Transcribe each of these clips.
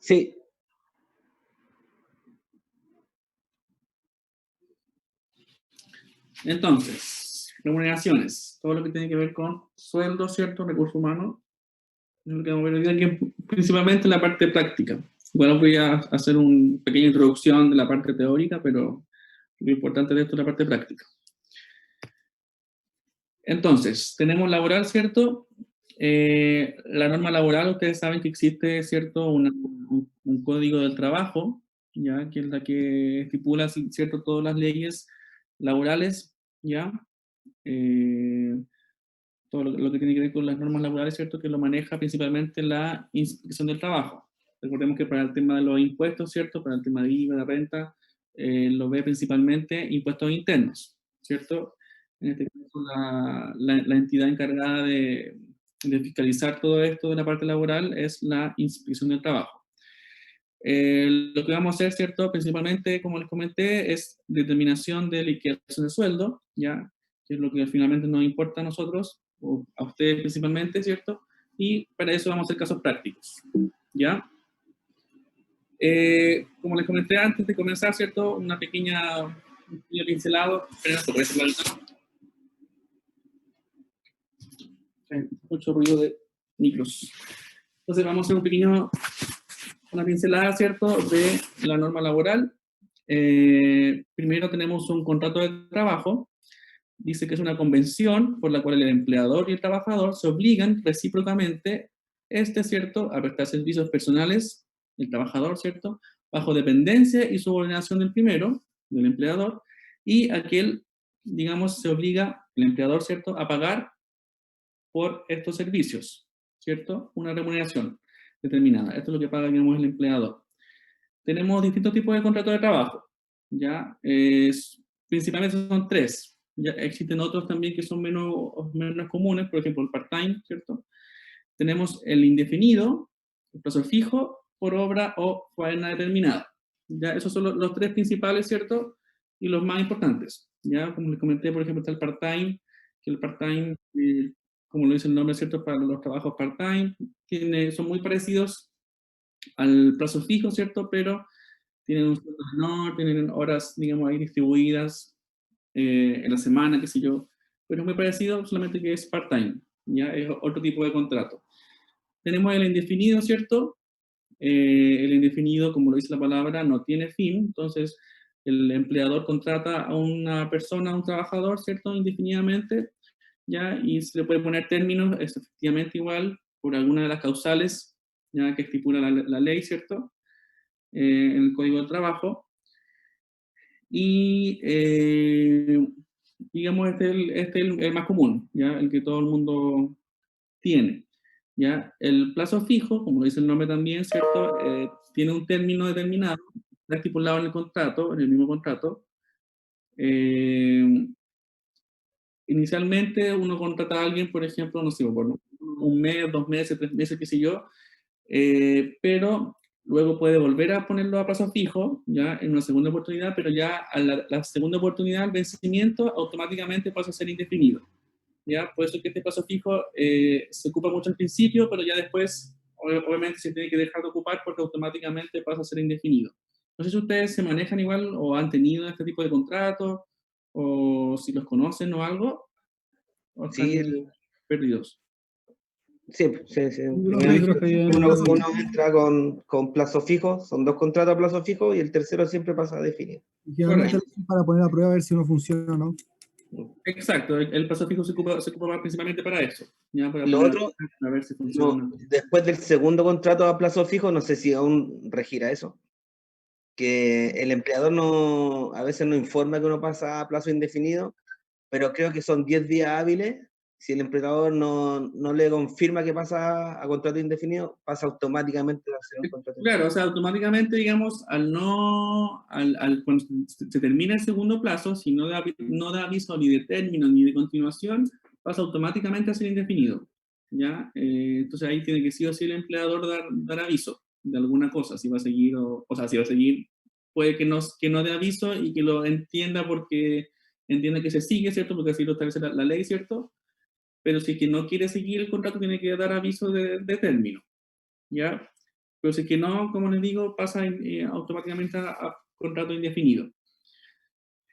Sí, Entonces, remuneraciones, todo lo que tiene que ver con sueldo, ¿cierto? Recursos humanos, es lo que vamos a ver hoy día, que principalmente la parte práctica. Igual voy a hacer una pequeña introducción de la parte teórica, pero lo importante de esto es la parte práctica. Entonces, tenemos laboral, ¿cierto? La norma laboral, ustedes saben que existe, ¿cierto? Un código del trabajo, ¿ya? Que es la que estipula, ¿cierto? Todas las leyes laborales, ¿ya? Eh, todo lo que tiene que ver con las normas laborales, ¿cierto? Que lo maneja principalmente la Inspección del Trabajo. Recordemos que para el tema de los impuestos, ¿cierto? Para el tema de IVA, de renta, lo ve principalmente impuestos internos, ¿cierto? En este caso, la entidad encargada de fiscalizar todo esto de la parte laboral es la Inspección del Trabajo. Lo que vamos a hacer, ¿cierto? Principalmente, como les comenté, es determinación de liquidación de sueldo, ¿ya? Que es lo que finalmente nos importa a nosotros, o a ustedes principalmente, ¿cierto? Y para eso vamos a hacer casos prácticos, ¿ya? Como les comenté antes de comenzar, ¿cierto? Un pequeño pincelado. Espera, ¿se puede hacer la ventana? Hay mucho ruido de micros. Entonces vamos a hacer una pincelada, ¿cierto? De la norma laboral. Primero tenemos un contrato de trabajo. Dice que es una convención por la cual el empleador y el trabajador se obligan recíprocamente, ¿cierto?, a prestar servicios personales, el trabajador, ¿cierto?, bajo dependencia y subordinación del primero, del empleador, y aquel, digamos, se obliga, el empleador, ¿cierto?, a pagar por estos servicios, ¿cierto?, una remuneración determinada. Esto es lo que paga, digamos, el empleador. Tenemos distintos tipos de contratos de trabajo, ¿ya? Principalmente son tres. Ya existen otros también que son menos comunes, por ejemplo, el part-time, ¿cierto? Tenemos el indefinido, el plazo fijo, por obra o faena determinada. ¿Ya? Esos son los tres principales, ¿cierto? Y los más importantes. ¿Ya? Como les comenté, por ejemplo, está el part-time, que el part-time, como lo dice el nombre, ¿cierto? Para los trabajos part-time, son muy parecidos al plazo fijo, ¿cierto? Pero tienen un sueldo menor, tienen horas, digamos, ahí distribuidas en la semana, qué sé yo, pero es muy parecido, solamente que es part-time, ya es otro tipo de contrato. Tenemos el indefinido, ¿cierto? El indefinido, como lo dice la palabra, no tiene fin, entonces el empleador contrata a una persona, a un trabajador, ¿cierto? Indefinidamente, ya, y se le puede poner términos, es efectivamente igual, por alguna de las causales, ya que estipula la ley, ¿cierto? En el Código del Trabajo. Y digamos, este es el más común, ¿ya? El que todo el mundo tiene. ¿Ya? El plazo fijo, como lo dice el nombre también, ¿cierto? Tiene un término determinado, está estipulado en el contrato, en el mismo contrato. Eh, Inicialmente uno contrata a alguien, por ejemplo, no sé, por un mes, 2 meses, 3 meses, qué sé yo, pero luego puede volver a ponerlo a plazo fijo, ya en una segunda oportunidad, pero ya a la segunda oportunidad, el vencimiento automáticamente pasa a ser indefinido. ¿Ya? Por eso que este plazo fijo se ocupa mucho al principio, pero ya después, obviamente, se tiene que dejar de ocupar porque automáticamente pasa a ser indefinido. No sé si ustedes se manejan igual o han tenido este tipo de contratos, o si los conocen o algo, o están sí, perdidos. sí, sí, sí. Nosotros Uno entra con plazo fijo, son dos contratos a plazo fijo y el tercero siempre pasa a definir. generalmente para poner a prueba a ver si uno funciona o no. Exacto, el plazo fijo se ocupa principalmente para eso, ¿ya? Para Lo poner otro, a ver si funciona. después del segundo contrato a plazo fijo, no sé si aún regira eso, que el empleador a veces no informa que uno pasa a plazo indefinido, pero creo que son 10 días hábiles. Si el empleador no le confirma que pasa a contrato indefinido, pasa automáticamente a ser un contrato indefinido. Claro, o sea, automáticamente, digamos, cuando se termina el segundo plazo, si no da aviso ni de término ni de continuación, pasa automáticamente a ser indefinido, ¿ya? Entonces ahí tiene que sí o sí el empleador dar aviso de alguna cosa, si va a seguir o sea, si va a seguir, puede que no dé aviso y que lo entienda porque entienda que se sigue, ¿cierto? Porque así lo establece la ley, ¿cierto? Pero si es que no quiere seguir el contrato, tiene que dar aviso de término, ¿ya? Pero si es que no, como les digo, pasa automáticamente a contrato indefinido.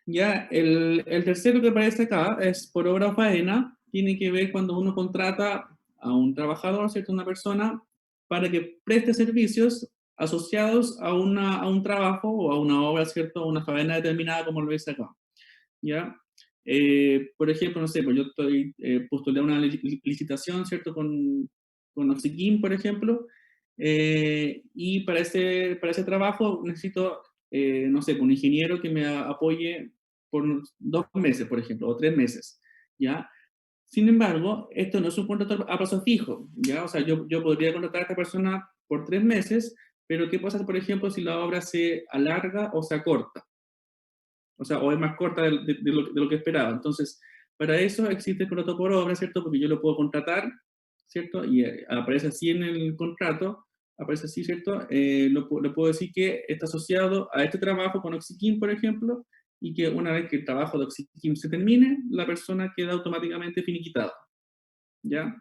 Ya, el tercero que aparece acá es por obra o faena, tiene que ver cuando uno contrata a un trabajador, ¿cierto? Una persona, para que preste servicios asociados a un trabajo o a una obra, ¿cierto? A una faena determinada, como lo ves acá. ¿Ya? Por ejemplo, no sé, pues yo estoy postulé una licitación, ¿cierto? Con Oxykin, por ejemplo, y para ese trabajo necesito, no sé, un ingeniero que me apoye por unos 2 meses, por ejemplo, o 3 meses, ¿ya? Sin embargo, esto no es un contrato a plazo fijo, ¿ya? O sea, yo podría contratar a esta persona por 3 meses, pero ¿qué pasa, por ejemplo, si la obra se alarga o se acorta? O sea, o es más corta de lo que esperaba. Entonces, para eso existe el contrato por obra, ¿cierto? Porque yo lo puedo contratar, ¿cierto? Y aparece así en el contrato, aparece así, ¿cierto? Le puedo decir que está asociado a este trabajo con Oxykin, por ejemplo, y que una vez que el trabajo de Oxykin se termine, la persona queda automáticamente finiquitada, ¿ya?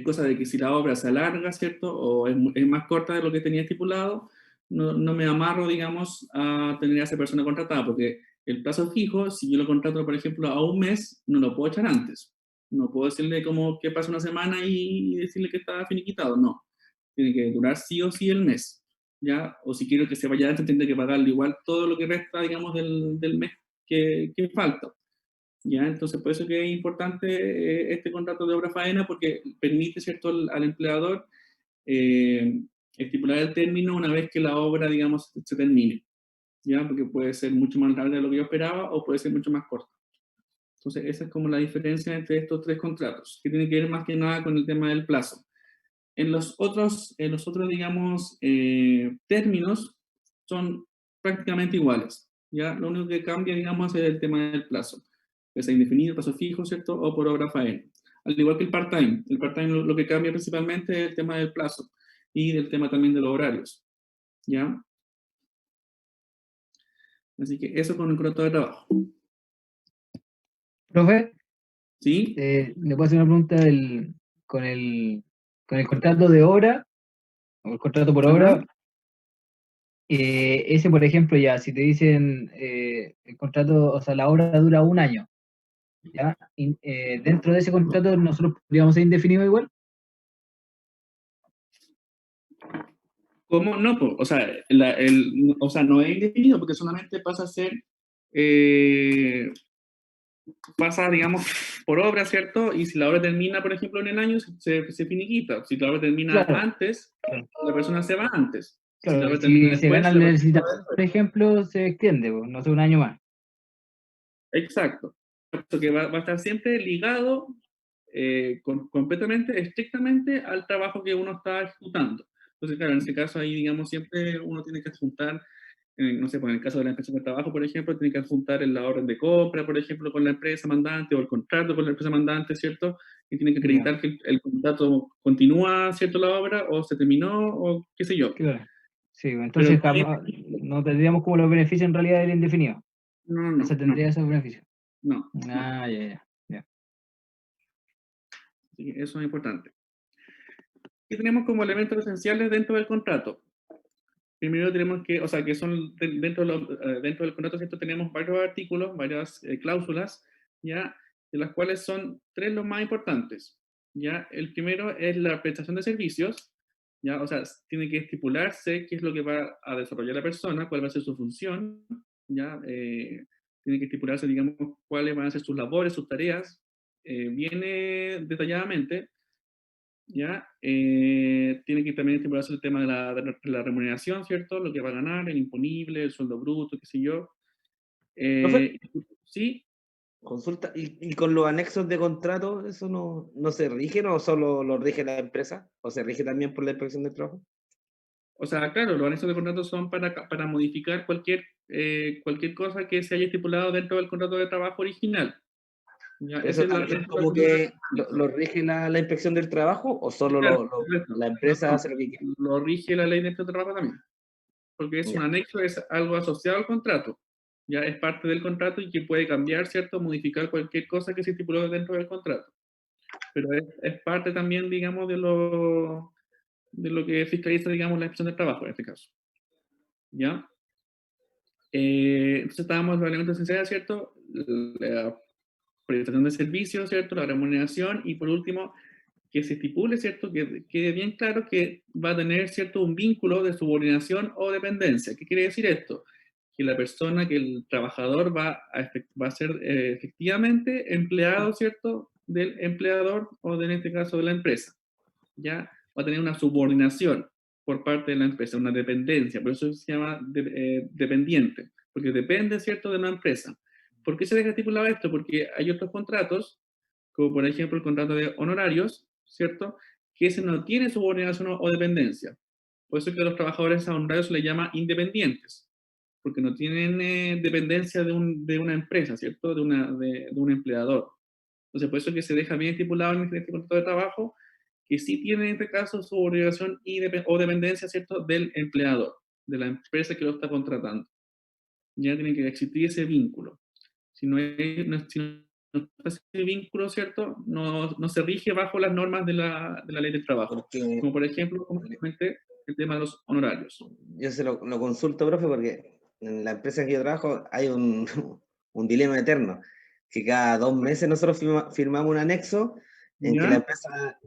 Cosa de que si la obra se alarga, ¿cierto? O es más corta de lo que tenía estipulado, no me amarro, digamos, a tener a esa persona contratada, porque el plazo fijo, si yo lo contrato, por ejemplo, a un mes, no lo puedo echar antes. No puedo decirle como que pasa una semana y decirle que está finiquitado, no. Tiene que durar sí o sí el mes, ¿ya? O si quiero que se vaya antes, tendré que pagarle igual todo lo que resta, digamos, del mes que falta. ¿Ya? Entonces, por eso que es importante este contrato de obra faena, porque permite, ¿cierto?, al empleador eh, estipular el término una vez que la obra, digamos, se termine, ¿ya? Porque puede ser mucho más larga de lo que yo esperaba o puede ser mucho más corta. Entonces, esa es como la diferencia entre estos tres contratos, que tiene que ver más que nada con el tema del plazo. En los otros digamos, términos son prácticamente iguales, ¿ya? Lo único que cambia, digamos, es el tema del plazo. Es indefinido, plazo fijo, ¿cierto? O por obra faena. Al igual que el part-time. El part-time lo que cambia principalmente es el tema del plazo y del tema también de los horarios, ¿ya? Así que eso con el contrato de trabajo. Profe, ¿Sí? le puedo hacer una pregunta con el contrato de obra, o el contrato por Ajá. obra. Ese, por ejemplo, ya, si te dicen el contrato, o sea, la obra dura un año, ¿ya? Dentro de ese contrato nosotros podríamos ser indefinidos igual. ¿Cómo? No, pues, o sea, o sea, no es indefinido porque solamente pasa a ser pasa, digamos, por obra, ¿cierto? Y si la obra termina, por ejemplo, en el año, se finiquita. Si la obra termina Claro, antes, claro, la persona se va antes. Si la claro. obra termina Si se gana después, el la persona se va licitación, después. por ejemplo, se extiende, pues, no sé, un año más. Exacto. Esto que va a estar siempre ligado completamente, estrictamente al trabajo que uno está ejecutando. Entonces, claro, en ese caso ahí, digamos, siempre uno tiene que adjuntar, no sé, pues en el caso de la empresa de trabajo, por ejemplo, tiene que adjuntar en la orden de compra, por ejemplo, con la empresa mandante o el contrato con la empresa mandante, ¿cierto? Y tiene que Ya, acreditar que el contrato continúa, ¿cierto? La obra o se terminó o qué sé yo. claro. Sí, Pero entonces no tendríamos como los beneficios en realidad del indefinido. no, no, O sea, no, no, tendría esos beneficios. no, no. Ah, ya, ya, ya. Así que eso es importante. ¿Qué tenemos como elementos esenciales dentro del contrato? Primero tenemos que, o sea, que son dentro del contrato, ¿cierto? Tenemos varios artículos, varias cláusulas, ¿ya? De las cuales son tres los más importantes, ¿ya? El primero es la prestación de servicios, ¿ya? O sea, tiene que estipularse qué es lo que va a desarrollar la persona, cuál va a ser su función, ¿ya? Tiene que estipularse, digamos, cuáles van a ser sus labores, sus tareas, viene detalladamente, ¿ya? Tiene que también estipularse el tema de la remuneración, ¿cierto? Lo que va a ganar, el imponible, el sueldo bruto, qué sé yo. Profe, Eh, sí, consulta, ¿y con los anexos de contrato, eso no se rige o solo lo rige la empresa? ¿O se rige también por la inspección del trabajo? o sea, claro, los anexos de contrato son para modificar cualquier cosa que se haya estipulado dentro del contrato de trabajo original. ¿Ya? ¿Pero Esa eso es la, también esa es la como figura que del lo rige la inspección del trabajo o solo claro, correcto. la No, empresa no, hace lo que quiere? lo rige la ley de trabajo también. Porque es un Ya. anexo, es algo asociado al contrato. Ya es parte del contrato y que puede cambiar, ¿cierto? Modificar cualquier cosa que se estipuló dentro del contrato. Pero es parte también, digamos, de lo que fiscaliza, digamos, la inspección del trabajo en este caso. ¿Ya? Entonces estábamos en los elementos esenciales, ¿cierto? La prestación de servicios, ¿cierto? La remuneración y por último, que se estipule, ¿cierto? Que quede bien claro que va a tener, ¿cierto? Un vínculo de subordinación o dependencia. ¿Qué quiere decir esto? Que la persona, que el trabajador va a ser efectivamente empleado, ¿cierto? Del empleador o en este caso de la empresa. Ya va a tener una subordinación por parte de la empresa, una dependencia, por eso se llama dependiente, porque depende, ¿cierto?, de una empresa. ¿Por qué se deja estipulado esto? Porque hay otros contratos, como por ejemplo el contrato de honorarios, ¿cierto?, que ese no tiene subordinación o dependencia. Por eso es que a los trabajadores a honorarios se les llama independientes, porque no tienen dependencia de una empresa, ¿cierto?, de un empleador. Entonces, por eso es que se deja bien estipulado en este contrato de trabajo que sí tiene en este caso su obligación o dependencia, ¿cierto?, del empleador, de la empresa que lo está contratando. Ya tiene que existir ese vínculo. Si no está ese vínculo, ¿cierto?, no se rige bajo las normas de la ley del trabajo. Porque Como por ejemplo, como comenté, el tema de los honorarios. yo se lo consulto, profe, porque en la empresa en que yo trabajo hay un, un dilema eterno, que cada 2 meses nosotros firmamos un anexo en que la ¿Ya? empresa,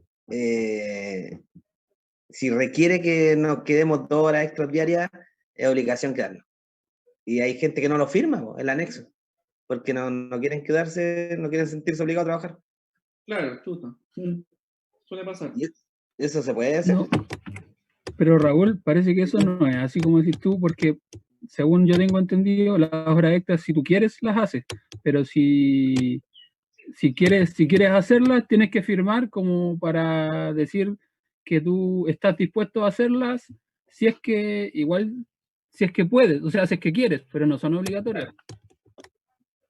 si requiere que nos quedemos 2 horas extra diarias, es obligación quedarnos. Y hay gente que no lo firma, el anexo, porque no quieren quedarse, no quieren sentirse obligados a trabajar. Claro, chuta. Suele pasar. ¿Y eso se puede hacer? No, pero Raúl, parece que eso no es así como decís tú, porque según yo tengo entendido, las horas extras, si tú quieres, las haces, pero si quieres hacerlas, tienes que firmar como para decir que tú estás dispuesto a hacerlas, si es que puedes, o sea, si es que quieres, pero no son obligatorias.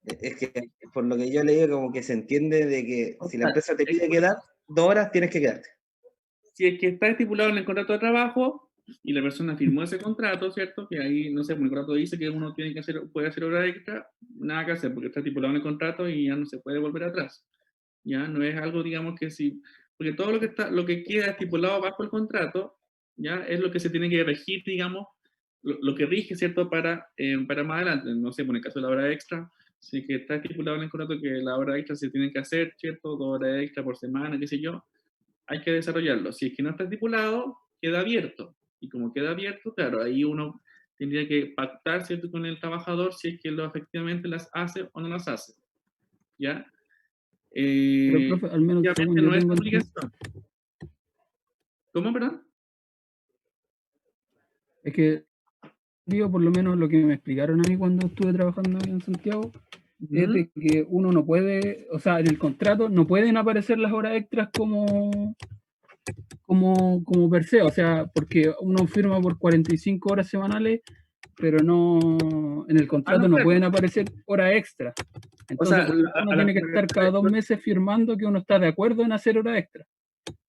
Es que por lo que yo leí, como que se entiende de que O si la sea, empresa te pide quedar 2 horas, tienes que quedarte. si es que está estipulado en el contrato de trabajo y la persona firmó ese contrato, ¿cierto? Que ahí, no sé, el contrato dice que uno puede hacer hora extra, nada que hacer porque está estipulado en el contrato y ya no se puede volver atrás. Ya no es algo, digamos, que sí, porque todo lo que queda estipulado bajo el contrato, ya es lo que se tiene que regir, digamos, lo que rige, ¿cierto? Para más adelante, no sé, por el caso de la hora extra, sí que está estipulado en el contrato que la hora extra se tiene que hacer, ¿cierto? 2 horas extra por semana, qué sé yo, hay que desarrollarlo. Si es que no está estipulado, queda abierto. Y como queda abierto, claro, ahí uno tendría que pactar, ¿cierto?, con el trabajador si es que efectivamente las hace o no las hace. ¿Ya? Pero, profe, al menos según Obviamente yo no es tengo obligación. ¿Cómo, perdón? es que digo, por lo menos lo que me explicaron a mí cuando estuve trabajando en Santiago, es de que uno no puede, o sea, en el contrato no pueden aparecer las horas extras como per se, o sea, porque uno firma por 45 horas semanales, pero no, en el contrato no claro. pueden aparecer horas extra. Entonces, O sea, uno tiene que estar cada 2 meses firmando que uno está de acuerdo en hacer horas extra.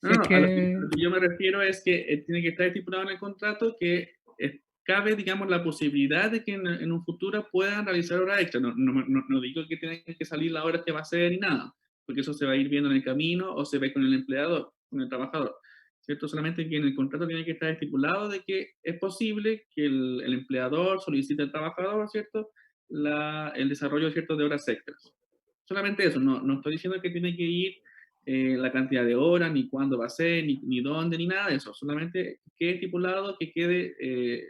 Si es a que... lo que yo me refiero es que tiene que estar estipulado en el contrato que cabe, digamos, la posibilidad de que en un futuro puedan realizar horas extra. No digo que tienen que salir las horas que va a hacer ni nada, porque eso se va a ir viendo en el camino o se ve con el empleador, con el trabajador. ¿Cierto? Solamente que en el contrato tiene que estar estipulado de que es posible que el empleador solicite al trabajador, ¿cierto?, el desarrollo, ¿cierto?, de horas extras. Solamente eso, no estoy diciendo que tiene que ir la cantidad de horas, ni cuándo va a ser, ni dónde, ni nada de eso. Solamente quede estipulado, que quede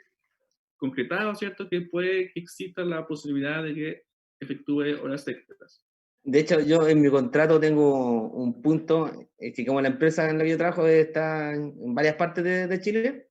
concretado, ¿cierto?, que que exista la posibilidad de que efectúe horas extras. De hecho, yo en mi contrato tengo un punto, es que como la empresa en la que yo trabajo está en varias partes de Chile,